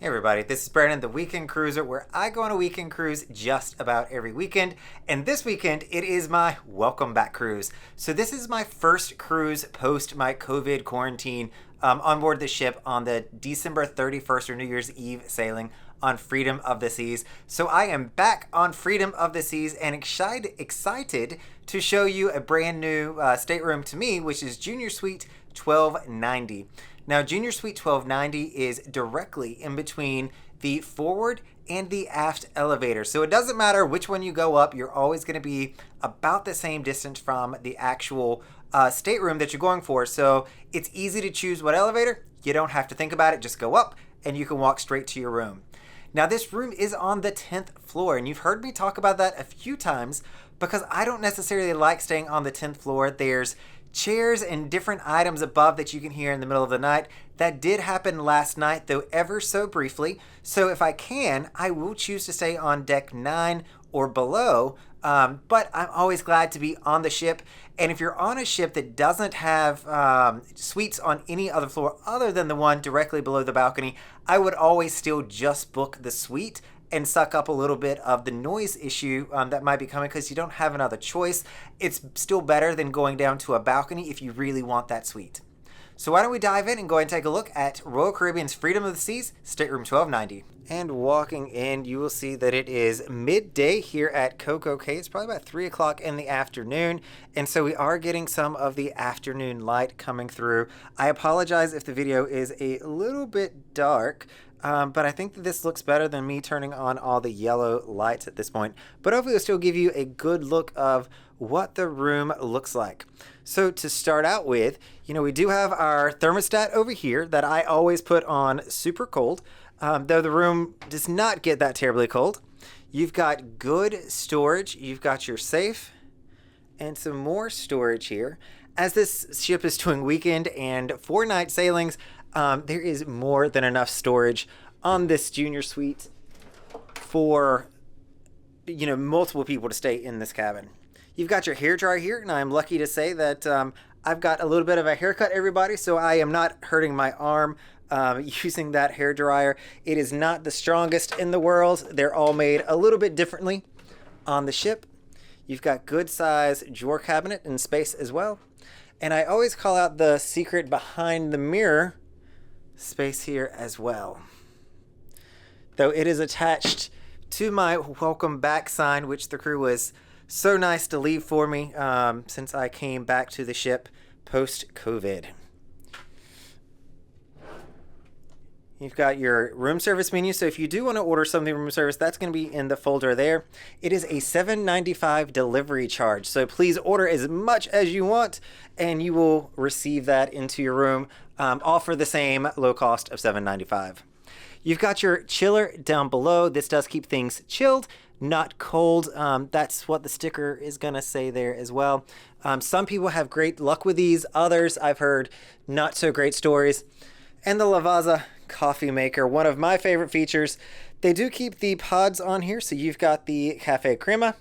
Hey everybody, this is Brandon, the Weekend Cruiser, where I go on a weekend cruise just about every weekend. And this weekend, it is my welcome back cruise. So this is my first cruise post my COVID quarantine on board the ship on the December 31st or New Year's Eve sailing on Freedom of the Seas. So I am back on Freedom of the Seas and excited to show you a brand new stateroom to me, which is Junior Suite 1290. Now, Junior Suite 1290 is directly in between the forward and the aft elevator. So it doesn't matter which one you go up, you're always going to be about the same distance from the actual stateroom that you're going for. So it's easy to choose what elevator. You don't have to think about it, just go up and you can walk straight to your room. Now, this room is on the 10th floor, and you've heard me talk about that a few times because I don't necessarily like staying on the 10th floor. There's chairs and different items above that you can hear in the middle of the night. That did happen last night, though ever so briefly. So if I can, I will choose to stay on deck 9 or below. But I'm always glad to be on the ship. And if you're on a ship that doesn't have suites on any other floor other than the one directly below the balcony, I would always still just book the suite and suck up a little bit of the noise issue that might be coming because you don't have another choice. It's still better than going down to a balcony if you really want that suite. So why don't we dive in and go ahead and take a look at Royal Caribbean's Freedom of the Seas, Stateroom 1290. And walking in, you will see that it is midday here at Coco Cay. It's probably about 3 o'clock in the afternoon. And so we are getting some of the afternoon light coming through. I apologize if the video is a little bit dark. But I think that this looks better than me turning on all the yellow lights at this point. But hopefully it'll still give you a good look of what the room looks like. So to start out with, we do have our thermostat over here that I always put on super cold, though the room does not get that terribly cold. You've got good storage. You've got your safe and some more storage here. As this ship is doing weekend and 4-night sailings, there is more than enough storage on this junior suite for multiple people to stay in this cabin. You've got your hairdryer here, and I'm lucky to say that I've got a little bit of a haircut, everybody, so I am not hurting my arm using that hairdryer. It is not the strongest in the world. They're all made a little bit differently on the ship. You've got good size drawer cabinet and space as well. And I always call out the secret behind the mirror space here as well. Though it is attached to my welcome back sign, which the crew was so nice to leave for me since I came back to the ship post-COVID. You've got your room service menu, so if you do want to order something room service, that's going to be in the folder there. It is a $7.95 delivery charge, so please order as much as you want, and you will receive that into your room, all for the same low cost of $7.95. You've got your chiller down below. This does keep things chilled, not cold. That's what the sticker is going to say there as well. Some people have great luck with these. Others, I've heard not so great stories. And the Lavazza coffee maker, one of my favorite features. They do keep the pods on here, so you've got the Cafe Crema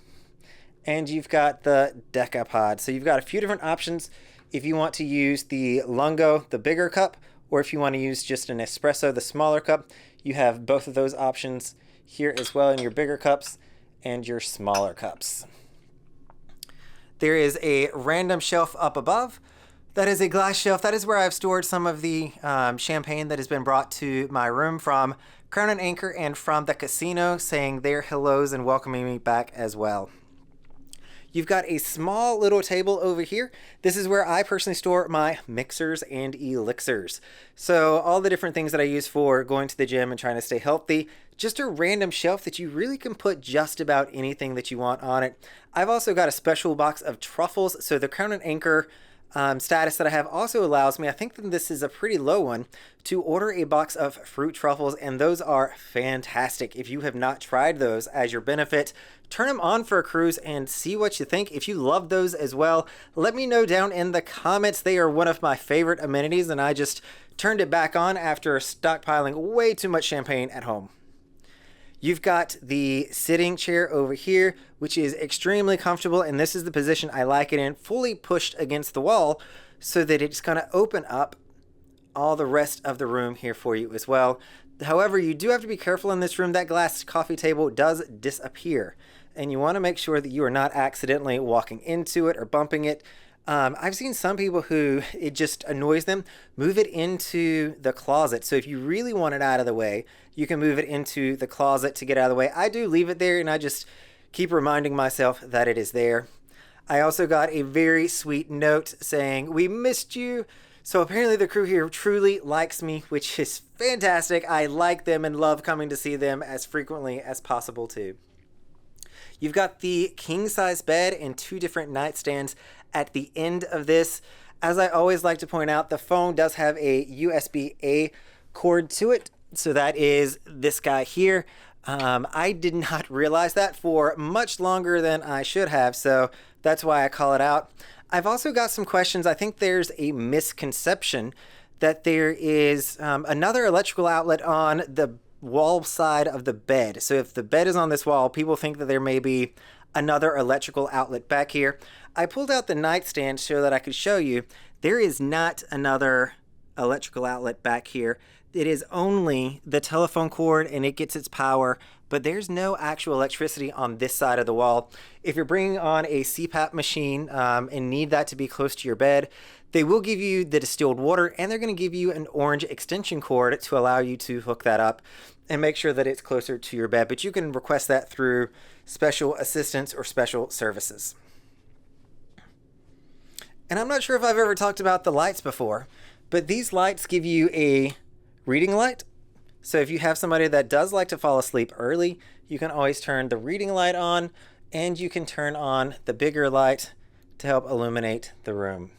and you've got the Decapod. So you've got a few different options if you want to use the Lungo, the bigger cup, or if you want to use just an espresso, the smaller cup. You have both of those options here as well in your bigger cups and your smaller cups. There is a random shelf up above. That is a glass shelf. That is where I've stored some of the champagne that has been brought to my room from Crown and Anchor and from the casino, saying their hellos and welcoming me back as well. You've got a small little table over here. This is where I personally store my mixers and elixirs. So all the different things that I use for going to the gym and trying to stay healthy. Just a random shelf that you really can put just about anything that you want on it. I've also got a special box of truffles. So the Crown and Anchor status that I have also allows me, I think that this is a pretty low one, to order a box of fruit truffles, and those are fantastic. If you have not tried those as your benefit, turn them on for a cruise and see what you think. If you love those as well, let me know down in the comments. They are one of my favorite amenities, and I just turned it back on after stockpiling way too much champagne at home. You've got the sitting chair over here, which is extremely comfortable, and this is the position I like it in, fully pushed against the wall so that it's going to open up all the rest of the room here for you as well. However, you do have to be careful in this room. That glass coffee table does disappear, and you want to make sure that you are not accidentally walking into it or bumping it. I've seen some people who it just annoys them, move it into the closet. So if you really want it out of the way, you can move it into the closet to get out of the way. I do leave it there, and I just keep reminding myself that it is there. I also got a very sweet note saying, "We missed you." So apparently the crew here truly likes me, which is fantastic. I like them and love coming to see them as frequently as possible too. You've got the king size bed and 2 different nightstands at the end of this. As I always like to point out, the phone does have a USB-A cord to it. So that is this guy here. I did not realize that for much longer than I should have, so that's why I call it out. I've also got some questions. I think there's a misconception that there is another electrical outlet on the wall side of the bed. So if the bed is on this wall, people think that there may be another electrical outlet back here. I pulled out the nightstand so that I could show you. There is not another electrical outlet back here. It is only the telephone cord, and it gets its power, but there's no actual electricity on this side of the wall. If you're bringing on a CPAP machine and need that to be close to your bed, they will give you the distilled water, and they're going to give you an orange extension cord to allow you to hook that up and make sure that it's closer to your bed. But you can request that through special assistance or special services. And I'm not sure if I've ever talked about the lights before, but these lights give you a reading light. So if you have somebody that does like to fall asleep early, you can always turn the reading light on, and you can turn on the bigger light to help illuminate the room.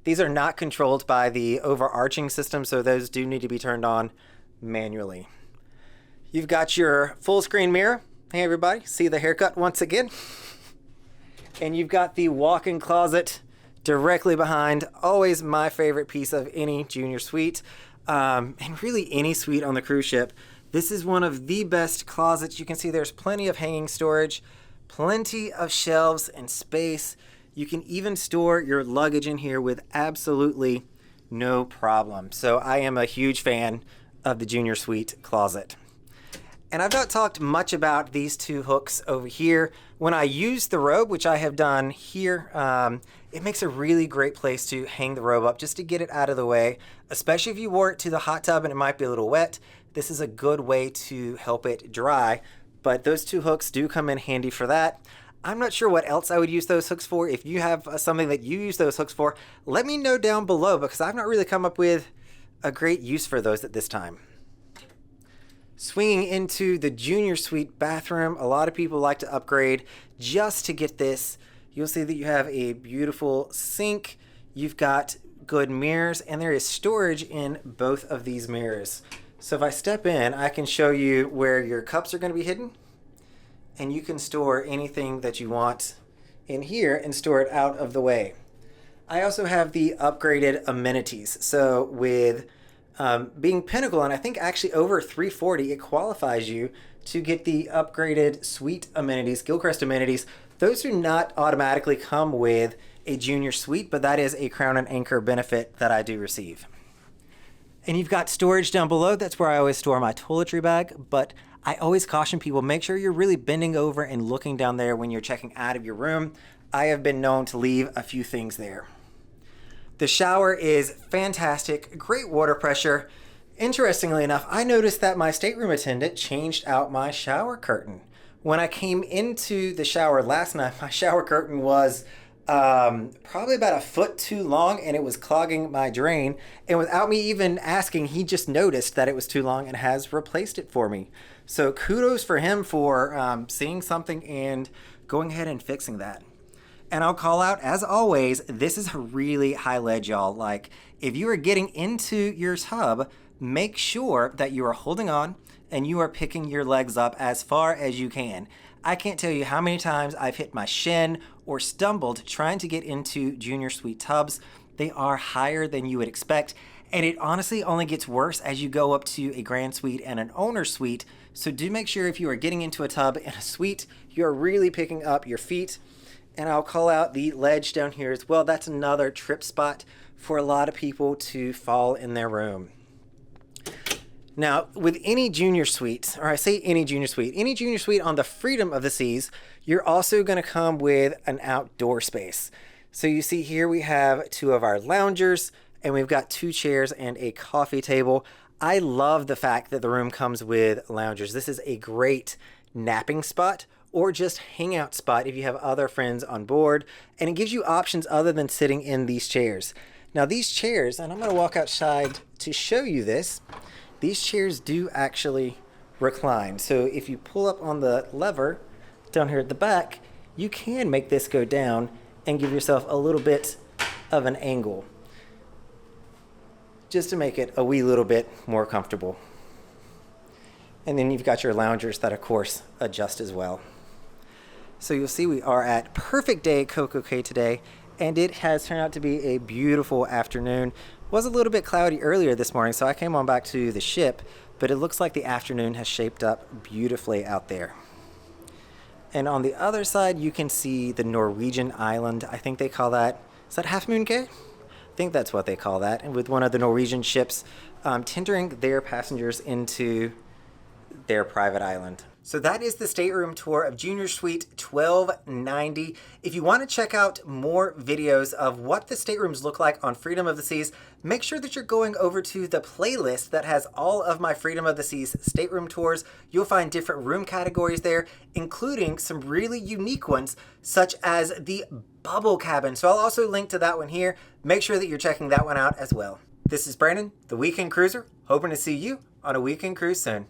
These are not controlled by the overarching system, so those do need to be turned on manually. You've got your full screen mirror. Hey everybody, see the haircut once again. And you've got the walk-in closet directly behind. Always my favorite piece of any junior suite. And really any suite on the cruise ship. This is one of the best closets. You can see there's plenty of hanging storage, plenty of shelves and space. You can even store your luggage in here with absolutely no problem. So I am a huge fan of the junior suite closet. And I've not talked much about these 2 hooks over here. When I use the robe, which I have done here, it makes a really great place to hang the robe up just to get it out of the way, especially if you wore it to the hot tub and it might be a little wet. This is a good way to help it dry, but those 2 hooks do come in handy for that. I'm not sure what else I would use those hooks for. If you have something that you use those hooks for, let me know down below, because I've not really come up with a great use for those at this time. Swinging into the junior suite bathroom, a lot of people like to upgrade just to get this. You'll see that you have a beautiful sink, you've got good mirrors, and there is storage in both of these mirrors. So if I step in, I can show you where your cups are going to be hidden, and you can store anything that you want in here and store it out of the way. I also have the upgraded amenities. So with being Pinnacle, and I think actually over 340, it qualifies you to get the upgraded suite amenities, Gilchrist amenities. Those do not automatically come with a junior suite, but that is a Crown and Anchor benefit that I do receive. And you've got storage down below. That's where I always store my toiletry bag, but I always caution people, make sure you're really bending over and looking down there when you're checking out of your room. I have been known to leave a few things there. The shower is fantastic, great water pressure. Interestingly enough, I noticed that my stateroom attendant changed out my shower curtain. When I came into the shower last night, my shower curtain was probably about a foot too long, and it was clogging my drain. And without me even asking, he just noticed that it was too long and has replaced it for me. So kudos for him for seeing something and going ahead and fixing that. And I'll call out, as always, this is a really high ledge, y'all. Like, if you are getting into your tub, make sure that you are holding on and you are picking your legs up as far as you can. I can't tell you how many times I've hit my shin or stumbled trying to get into junior suite tubs. They are higher than you would expect, and it honestly only gets worse as you go up to a grand suite and an owner suite. So do make sure if you are getting into a tub in a suite, you're really picking up your feet. And I'll call out the ledge down here as well. That's another trip spot for a lot of people to fall in their room. Now, with any junior suite, or I say any junior suite on the Freedom of the Seas, you're also going to come with an outdoor space. So you see here we have two of our loungers, and we've got two chairs and a coffee table. I love the fact that the room comes with loungers. This is a great napping spot or just hangout spot if you have other friends on board, and it gives you options other than sitting in these chairs. Now these chairs, and I'm going to walk outside to show you this, these chairs do actually recline. So if you pull up on the lever down here at the back, you can make this go down and give yourself a little bit of an angle, just to make it a wee little bit more comfortable. And then you've got your loungers that of course adjust as well. So you'll see we are at Perfect Day Coco Cay today, and it has turned out to be a beautiful afternoon. It was a little bit cloudy earlier this morning, so I came on back to the ship, but it looks like the afternoon has shaped up beautifully out there. And on the other side, you can see the Norwegian island. I think they call that, is that Half Moon Cay? I think that's what they call that. And with one of the Norwegian ships tendering their passengers into their private island. So that is the stateroom tour of Junior Suite 1290. If you want to check out more videos of what the staterooms look like on Freedom of the Seas, make sure that you're going over to the playlist that has all of my Freedom of the Seas stateroom tours. You'll find different room categories there, including some really unique ones, such as the bubble cabin. So I'll also link to that one here. Make sure that you're checking that one out as well. This is Brandon, the Weekend Cruiser, hoping to see you on a weekend cruise soon.